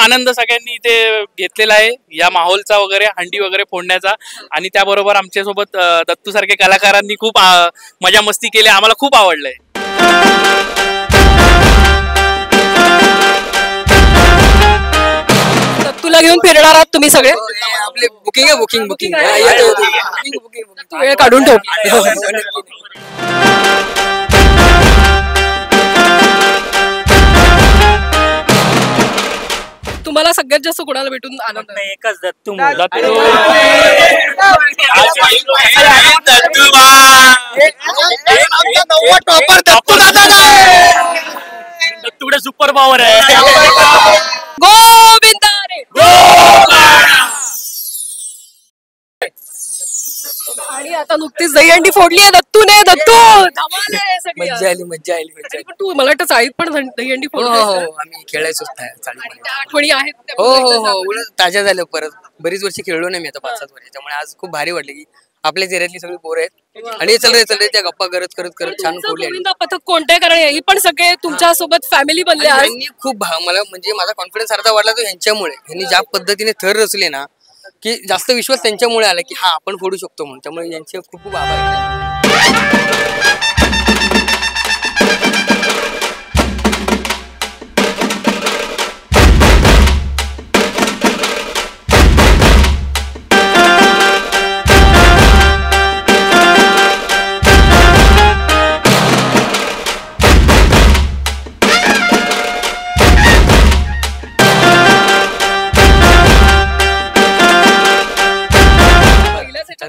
आनंद सगळ्यांनी इथे घेतलेला आहे या माहोलचा वगैरे, हंडी वगैरे फोडण्याचा. आणि त्याबरोबर आमच्यासोबत दत्तू सारखे कलाकारांनी खूप मजा मस्ती केली, आम्हाला खूप आवडलंय. दत्तूला घेऊन फिरणार आहात तुम्ही सगळे? आपले बुकिंग आहे, बुकिंग वेळ काढून ठेव. तुम्हाला सगळ्यात जास्त कोणाला भेटून आनंद? एकच दत्तू. दत्तूकडे सुपर पॉवर आहे. गोविंदा रे. आणि आता नुकतीच दहीहंडी फोडली आहे दत्तूने. दत्तू मज्जा आली. पण तू मला वाटतं चाळीत पण दहीहंडी फोडली. आम्ही खेळायचो चाळीत. आठवणी आहेत. हो ताज्या झाल्या. परत बरीच वर्षी खेळलो नाही मी आता 5-7 वर्ष. त्यामुळे आज खूप भारी वाटलं की आपल्या एरियातली सगळी पोरं आहेत आणि चल रे त्या गप्पा करत छान फोडली. गोविंदा पथक कोणत्या? कारण ही पण सगळे तुमच्या सोबत फॅमिली बनले. यांनी खूप मला म्हणजे माझा कॉन्फिडन्स अर्धा वाढला तो यांच्यामुळे. यांनी ज्या पद्धतीने थर रचले ना की जास्त विश्वास त्यांच्यामुळे आला की हा आपण फोडू शकतो म्हणून. त्यामुळे यांचे खूप खूप आभार.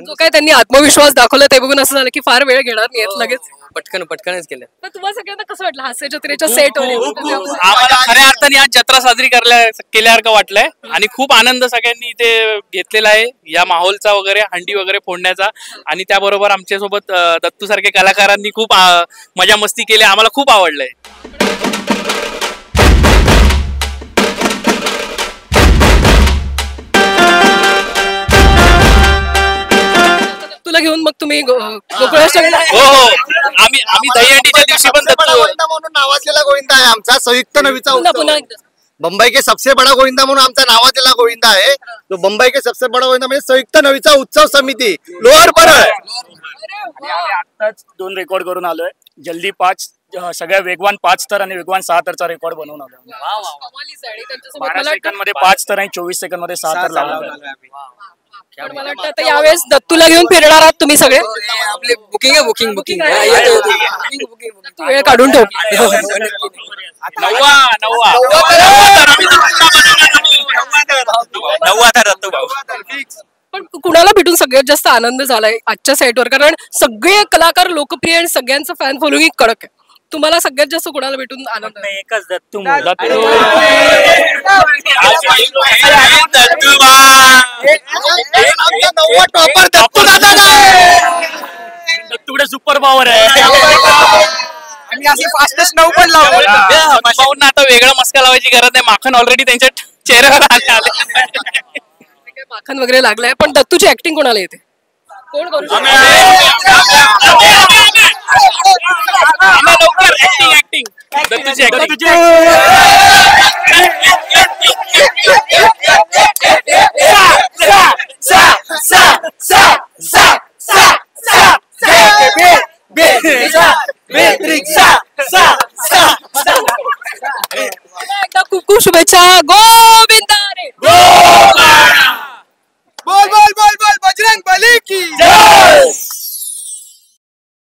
जो काय त्यांनी आत्मविश्वास दाखवला ते बघून असं झालं की फार वेळ घेणार नाही लगेच पटकनच केलं. तर तुम्हाला सगळ्यांना कसं वाटलं हास्य जत्रेच्या सेट? आम्हाला खऱ्या अर्थाने आज जत्रा साजरी केल्यासारखं वाटलंय आणि खूप आनंद सगळ्यांनी इथे घेतलेला आहे या माहोलचा वगैरे, हंडी वगैरे फोडण्याचा. आणि त्याबरोबर आमच्यासोबत दत्तू सारखे कलाकारांनी खूप मजा मस्ती केली, आम्हाला खूप आवडलंय. तुला घेऊन मग तुम्ही गोकुळाष्टमीला? हो आम्ही दहीहंडीच्या दिवशी पण गोविंदा म्हणून नावाजलेला गोविंदा आहे आमचा. संयुक्त नवीचा पुन्हा बंबई के सबसे बड़ा गोविंदा म्हणून आमचा नावाजलेला गोविंदा आहे. तो बंबई के सबसे बड़ा गोविंदा म्हणजे संयुक्त नवीचा उत्सव समिती लोअर परळ. आताच 2 रेकॉर्ड करून आलोय. जल्दी 5 सगळ्या वेगवान 5 तर आणि वेगवान 6 तरचा रेकॉर्ड बनवून आलो. 12 सेकंड मध्ये 5 तर आणि 24 सेकंड मध्ये 6 तर लावला. मला वाटतं आता यावेळेस दत्तूला घेऊन फिरणार आहात तुम्ही सगळे? आपले बुकिंग आहे, बुकिंग वेळ काढून ठेव. पण कुणाला भेटून सगळ्यात जास्त आनंद झालाय आजच्या साईटवर? कारण सगळे कलाकार लोकप्रिय आणि सगळ्यांचं फॅन फॉलोइंग कडक आहे. तुम्हाला सगळ्यात जास्त कोणाला भेटून आनंद? एकच दत्तू. दत्तूकडे सुपर पॉवर आहे. आणि असे फास्टेस्ट 9 पण लावले. आता वेगळा मस्का लावायची गरज नाही. माखन ऑलरेडी त्यांच्या चेहऱ्यावर आले. माखन वगैरे लागलाय. पण दत्तूची ऍक्टिंग कोणाला येते? कोण करू शकतो? खूप खूप शुभेच्छा